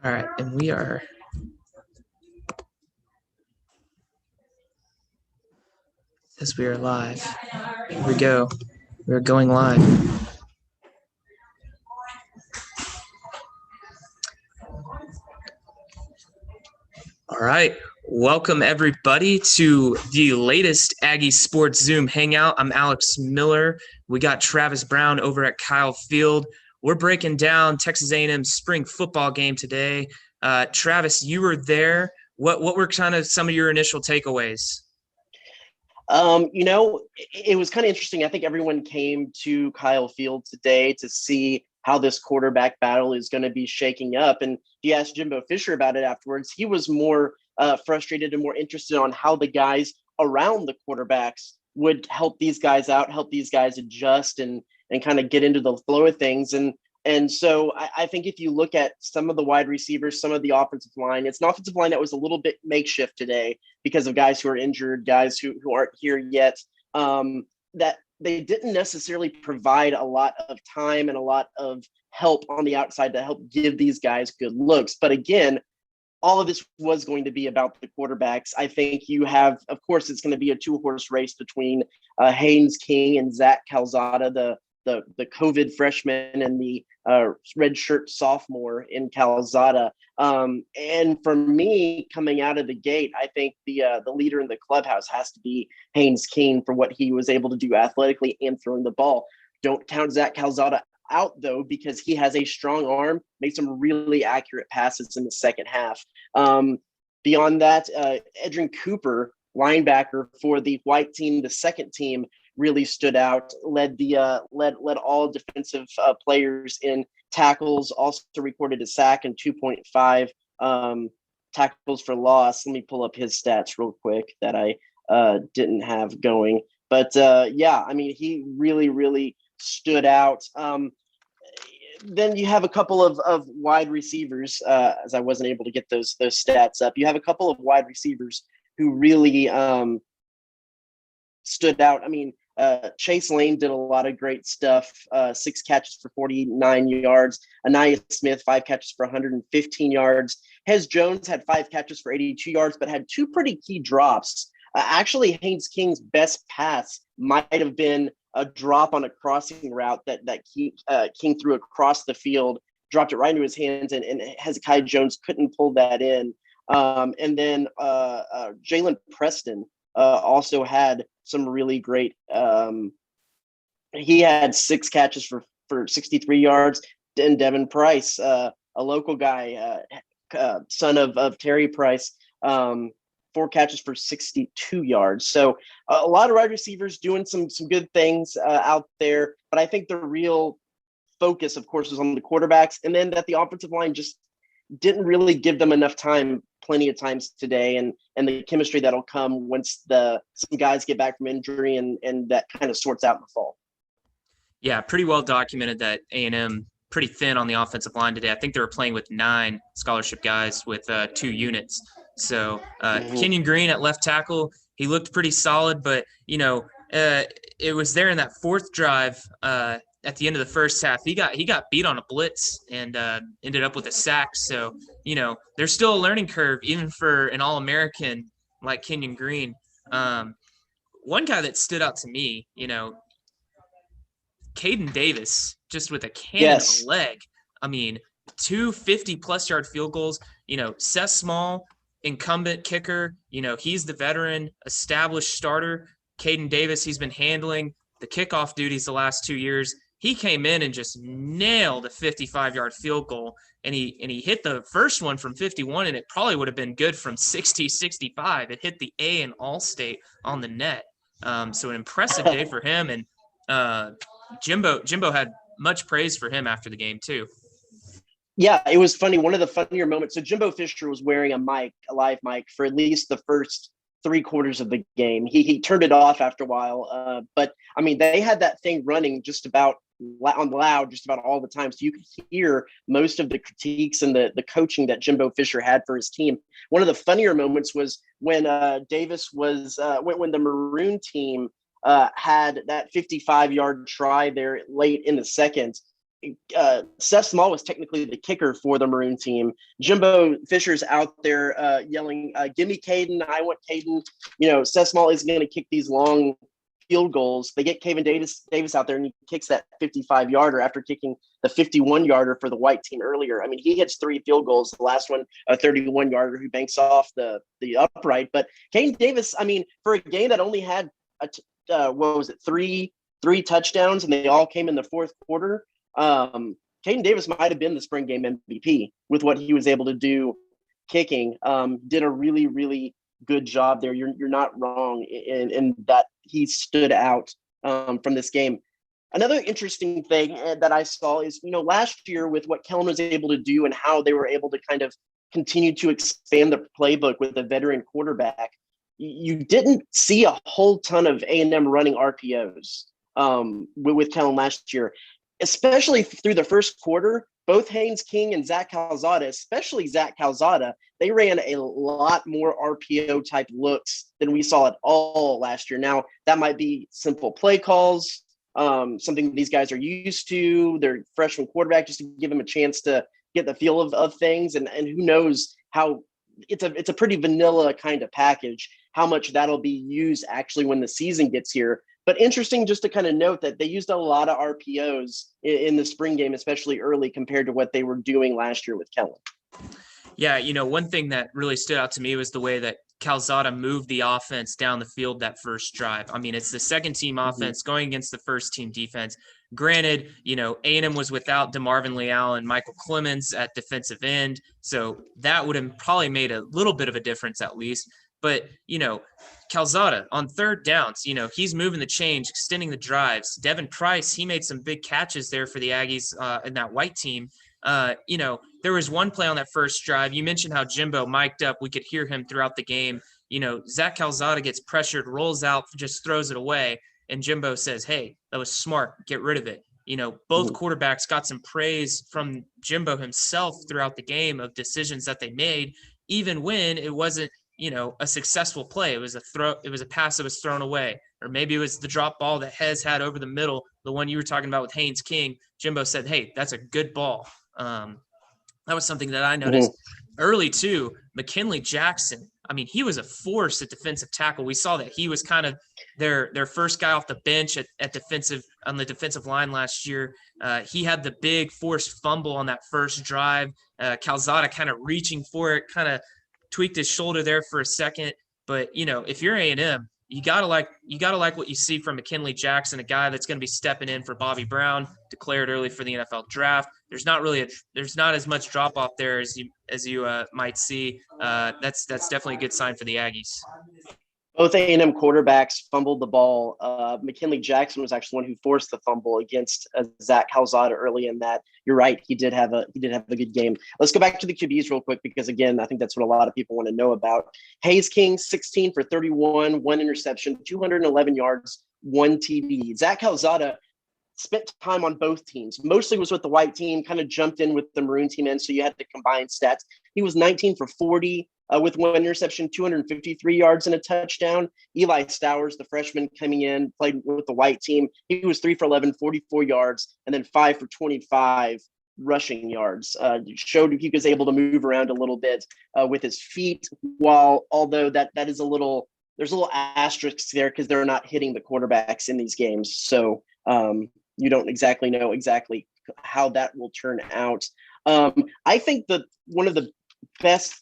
All right, and we are as we are live. Here we go. We're going live. All right. Welcome, everybody, to the latest Aggie Sports Zoom Hangout. I'm Alex Miller. We got Travis Brown over at Kyle Field. We're breaking down Texas A&M spring football game today. Travis, you were there. What were kind of some of your initial takeaways? It was kind of interesting. I think everyone came to Kyle Field today to see how this quarterback battle is going to be shaking up. And you asked Jimbo Fisher about it afterwards. He was more frustrated and more interested on how the guys around the quarterbacks would help these guys out, help these guys adjust and kind of get into the flow of things. And so I think if you look at some of the wide receivers, some of the offensive line, it's an offensive line that was a little bit makeshift today because of guys who are injured, guys who aren't here yet, that they didn't necessarily provide a lot of time and a lot of help on the outside to help give these guys good looks. But again, all of this was going to be about the quarterbacks. I think you have, of course, it's going to be a two-horse race between Haynes King and Zach Calzada, the COVID freshman and the redshirt sophomore in Calzada. And for me, coming out of the gate, I think the leader in the clubhouse has to be Haynes King for what he was able to do athletically and throwing the ball. Don't count Zach Calzada out, though, because he has a strong arm, made some really accurate passes in the second half. Beyond that, Edrin Cooper, linebacker for the white team, the second team, really stood out, led all defensive players in tackles, also recorded a sack and 2.5 tackles for loss. Let me pull up his stats real quick that I didn't have going. But he really stood out. Then you have a couple of wide receivers, as I wasn't able to get those stats up. You have a couple of wide receivers who really stood out. I mean, Chase Lane did a lot of great stuff, 6 catches for 49 yards. Anaya Smith, 5 catches for 115 yards. Hez Jones had 5 catches for 82 yards, but had 2 pretty key drops. Actually, Haynes King's best pass might have been a drop on a crossing route that King threw across the field, dropped it right into his hands, and Hezekiah Jones couldn't pull that in. And then Jalen Preston also had some really great. He had 6 catches for 63 yards. And Devin Price, a local guy, son of Terry Price, 4 catches for 62 yards. So a lot of wide receivers doing some good things out there. But I think the real focus, of course, was on the quarterbacks, and then that the offensive line just didn't really give them enough time plenty of times today, and the chemistry that'll come once some guys get back from injury and that kind of sorts out in the fall. Yeah, pretty well documented that A&M pretty thin on the offensive line today. I think they were playing with 9 scholarship guys with 2 units. So Kenyon Green at left tackle, he looked pretty solid, but it was there in that 4th drive at the end of the first half. He got beat on a blitz and ended up with a sack. So there's still a learning curve even for an All-American like Kenyon Green. One guy that stood out to me, Caden Davis, just with a cannon of a leg. I mean, 2 50-plus yard field goals. Seth Small, incumbent kicker, he's the veteran, established starter. Caden Davis, he's been handling the kickoff duties the last 2 years. He came in and just nailed a 55-yard field goal, and he hit the first one from 51, and it probably would have been good from 60, 65. It hit the A in All-State on the net. So an impressive day for him, and Jimbo had much praise for him after the game too. Yeah, it was funny. One of the funnier moments. So Jimbo Fisher was wearing a live mic for at least the first 3 quarters of the game. He turned it off after a while, but I mean, they had that thing running just about on loud just about all the time, so you could hear most of the critiques and the coaching that Jimbo Fisher had for his team. One of the funnier moments was when Davis was when the Maroon team had that 55-yard try there late in the second. Seth Small was technically the kicker for the Maroon team. Jimbo Fisher's out there yelling, "Give me Caden! I want Caden!" Seth Small is going to kick these long field goals. They get Caden Davis out there, and he kicks that 55-yarder after kicking the 51-yarder for the white team earlier. I mean, he hits 3 field goals. The last one, a 31-yarder who banks off the upright. But Caden Davis, I mean, for a game that only had three touchdowns, and they all came in the fourth quarter. Caden Davis might have been the spring game MVP with what he was able to do kicking. Did a really, really good job there. You're not wrong in that he stood out from this game. Another interesting thing that I saw is, last year with what Kellen was able to do and how they were able to kind of continue to expand the playbook with a veteran quarterback, you didn't see a whole ton of A&M running RPOs with Kellen last year. Especially through the first quarter, both Haynes King and Zach Calzada, especially Zach Calzada, they ran a lot more RPO type looks than we saw at all last year. Now, that might be simple play calls, something these guys are used to. They're freshman quarterback, just to give them a chance to get the feel of things. And who knows how it's a pretty vanilla kind of package, how much that'll be used actually when the season gets here. But interesting just to kind of note that they used a lot of RPOs in the spring game, especially early compared to what they were doing last year with Kellen. Yeah, one thing that really stood out to me was the way that Calzada moved the offense down the field that first drive. I mean, it's the second team offense going against the first team defense. Granted, A&M was without DeMarvin Leal and Michael Clemens at defensive end, so that would have probably made a little bit of a difference at least. But, Calzada on third downs, he's moving the change, extending the drives. Devin Price, he made some big catches there for the Aggies in that white team. There was one play on that first drive. You mentioned how Jimbo mic'd up. We could hear him throughout the game. Zach Calzada gets pressured, rolls out, just throws it away. And Jimbo says, "Hey, that was smart. Get rid of it." Both quarterbacks got some praise from Jimbo himself throughout the game of decisions that they made, even when it wasn't, a successful play. It was a pass that was thrown away, or maybe it was the drop ball that Hez had over the middle, the one you were talking about with Haynes King. Jimbo said, "Hey, that's a good ball." That was something that I noticed early too. McKinley Jackson, I mean, he was a force at defensive tackle. We saw that he was kind of their first guy off the bench on the defensive line last year. He had the big forced fumble on that first drive. Calzada kind of reaching for it, kind of tweaked his shoulder there for a second. But if you're A&M, you gotta like what you see from McKinley Jackson, a guy that's going to be stepping in for Bobby Brown, declared early for the NFL draft. There's not as much drop off there as you might see. That's definitely a good sign for the Aggies. Both A&M quarterbacks fumbled the ball. McKinley Jackson was actually the one who forced the fumble against Zach Calzada early in that. You're right. He did have a good game. Let's go back to the QBs real quick, because again, I think that's what a lot of people want to know about. Haynes King, 16 for 31, 1 interception, 211 yards, 1 TD. Zach Calzada spent time on both teams. Mostly was with the white team, kind of jumped in with the Maroon team in, so you had to combine stats. He was 19 for 40 with 1 interception, 253 yards and a touchdown. Eli Stowers, the freshman coming in, played with the white team. He was 3 for 11, 44 yards, and then 5 for 25 rushing yards. Showed he was able to move around a little bit with his feet, although that is there's a little asterisk there because they're not hitting the quarterbacks in these games. So you don't exactly know how that will turn out. I think that one of the best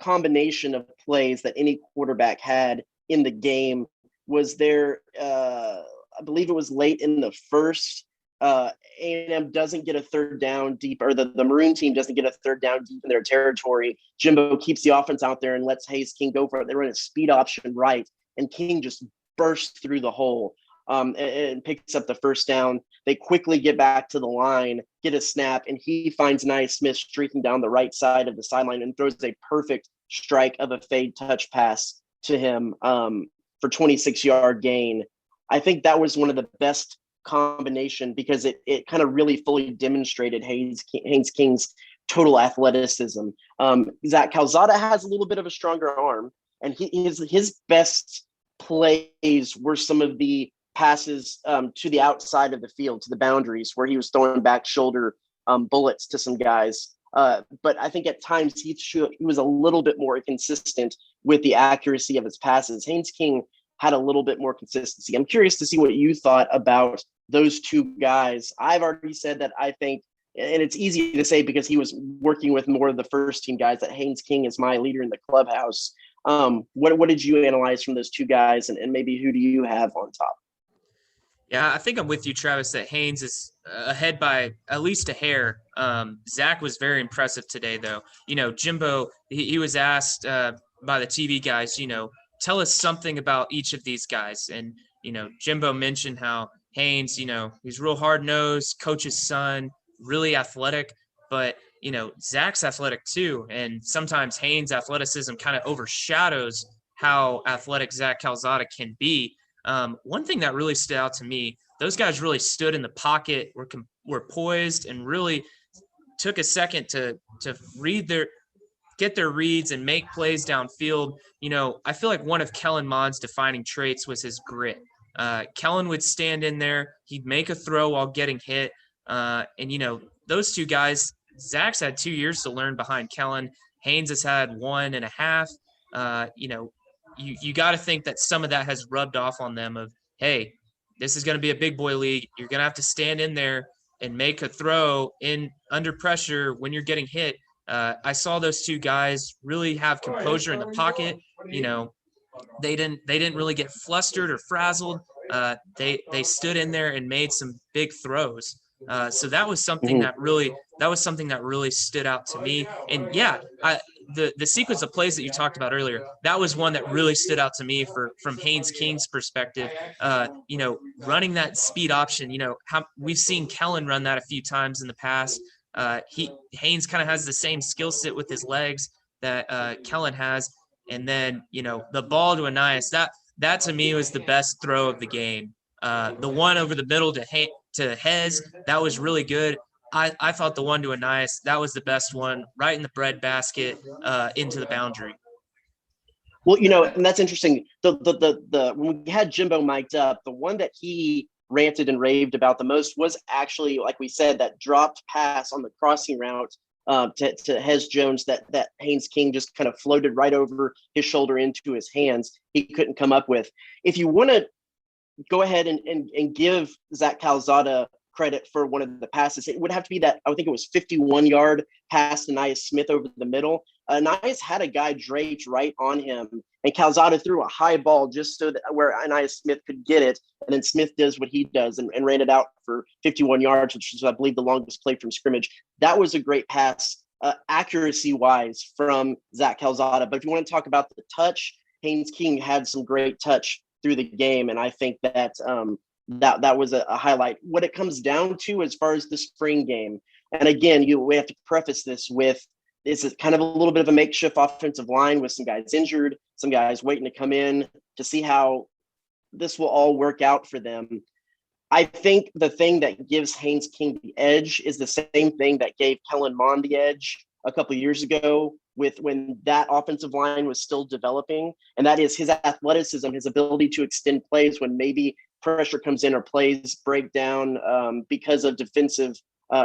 combination of plays that any quarterback had in the game was there. I believe it was late in the first. A&M doesn't get a third down deep, or the Maroon team doesn't get a third down deep in their territory. Jimbo keeps the offense out there and lets Haynes King go for it. They run a speed option right, and King just bursts through the hole and picks up the first down. They quickly get back to the line, get a snap, and he finds Naismith streaking down the right side of the sideline and throws a perfect strike of a fade touch pass to him for 26-yard gain. I think that was one of the best combination because it kind of really fully demonstrated Haynes King's total athleticism. Zach Calzada has a little bit of a stronger arm, and his best plays were some of the passes to the outside of the field, to the boundaries, where he was throwing back shoulder bullets to some guys. But I think at times he was a little bit more inconsistent with the accuracy of his passes. Haynes King had a little bit more consistency. I'm curious to see what you thought about those two guys. I've already said that I think, and it's easy to say because he was working with more of the first team guys, that Haynes King is my leader in the clubhouse. What did you analyze from those two guys, and maybe who do you have on top? Yeah, I think I'm with you, Travis, that Haynes is ahead by at least a hair. Zach was very impressive today, though. Jimbo, he was asked by the TV guys, tell us something about each of these guys. And, Jimbo mentioned how Haynes, he's real hard-nosed, coach's son, really athletic. But, Zach's athletic too. And sometimes Haynes' athleticism kind of overshadows how athletic Zach Calzada can be. One thing that really stood out to me, those guys really stood in the pocket, were poised, and really took a second to get their reads and make plays downfield. I feel like one of Kellen Mond's defining traits was his grit. Kellen would stand in there, he'd make a throw while getting hit. And those two guys, Zach's had 2 years to learn behind Kellen. Haynes has had 1.5. You got to think that some of that has rubbed off on them of, hey, this is going to be a big boy league. You're going to have to stand in there and make a throw in under pressure when you're getting hit. I saw those two guys really have composure in the pocket. They didn't really get flustered or frazzled. They stood in there and made some big throws. So that was something that really stood out to me. And yeah, the sequence of plays that you talked about earlier, that was one that really stood out to me from Haynes King's perspective. Running that speed option, how we've seen Kellen run that a few times in the past. Haynes kind of has the same skill set with his legs that Kellen has. And then, the ball to Anias, that to me was the best throw of the game. The one over the middle to Hez, that was really good. I thought the one to Anias, that was the best one, right in the breadbasket, into the boundary. Well, and that's interesting. The when we had Jimbo mic'd up, the one that he ranted and raved about the most was actually, like we said, that dropped pass on the crossing route to Hez Jones that Haynes King just kind of floated right over his shoulder into his hands. He couldn't come up with. If you want to go ahead and give Zach Calzada credit for one of the passes, it would have to be that, I think it was 51-yard pass to Anias Smith over the middle. Anias had a guy draped right on him, and Calzada threw a high ball just so that where Anias Smith could get it, and then Smith does what he does and ran it out for 51 yards, which is, I believe, the longest play from scrimmage. That was a great pass, accuracy-wise, from Zach Calzada. But if you want to talk about the touch, Haynes King had some great touch through the game, and I think that that was a highlight. What it comes down to as far as the spring game, and again, we have to preface this with, this is kind of a little bit of a makeshift offensive line with some guys injured, some guys waiting to come in to see how this will all work out for them. I think the thing that gives Haynes King the edge is the same thing that gave Kellen Mond the edge a couple of years ago when that offensive line was still developing, and that is his athleticism, his ability to extend plays when maybe pressure comes in or plays break down because of defensive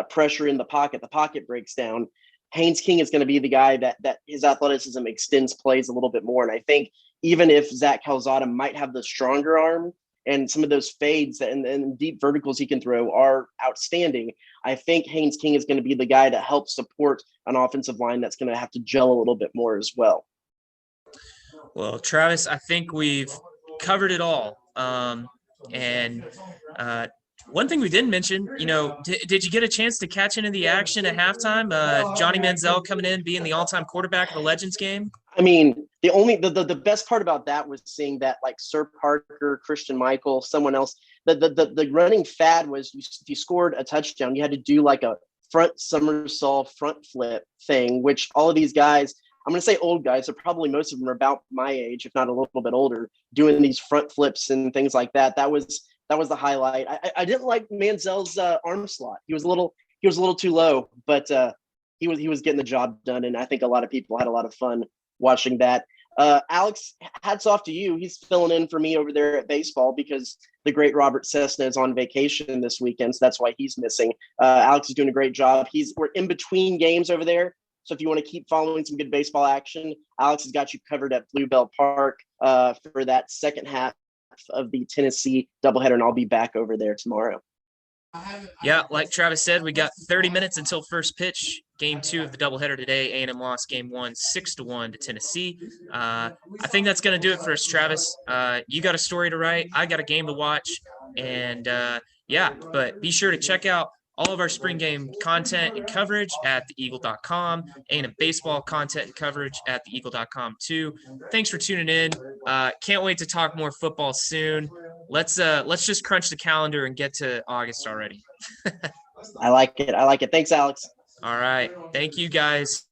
pressure in the pocket breaks down. Haynes King is going to be the guy that his athleticism extends plays a little bit more. And I think even if Zach Calzada might have the stronger arm and some of those fades and deep verticals he can throw are outstanding, I think Haynes King is going to be the guy to help support an offensive line that's going to have to gel a little bit more as well. Well, Travis, I think we've covered it all. One thing we didn't mention, did you get a chance to catch into the action at halftime? Johnny Manziel coming in, being the all-time quarterback of the Legends game. I mean, the best part about that was seeing that, like, Sir Parker, Christian Michael, someone else. The running fad was if you scored a touchdown, you had to do like a front somersault, front flip thing, which all of these guys, I'm going to say old guys, so probably most of them are about my age, if not a little bit older, doing these front flips and things like that. That was the highlight. I didn't like Manziel's arm slot. He was a little too low, but he was getting the job done, and I think a lot of people had a lot of fun watching that. Alex, hats off to you. He's filling in for me over there at baseball because the great Robert Cessna is on vacation this weekend, so that's why he's missing. Alex is doing a great job. We're in between games over there, so if you want to keep following some good baseball action, Alex has got you covered at Bluebell Park for that second half of the Tennessee doubleheader, and I'll be back over there tomorrow. Yeah, like Travis said, we got 30 minutes until first pitch. Game 2 of the doubleheader today. A&M lost game 1, 6-1 to Tennessee. I think that's going to do it for us, Travis. You got a story to write. I got a game to watch. And but be sure to check out all of our spring game content and coverage at theeagle.com, and baseball content and coverage at theeagle.com too. Thanks for tuning in. Can't wait to talk more football soon. Let's just crunch the calendar and get to August already. I like it. Thanks, Alex. All right. Thank you, guys.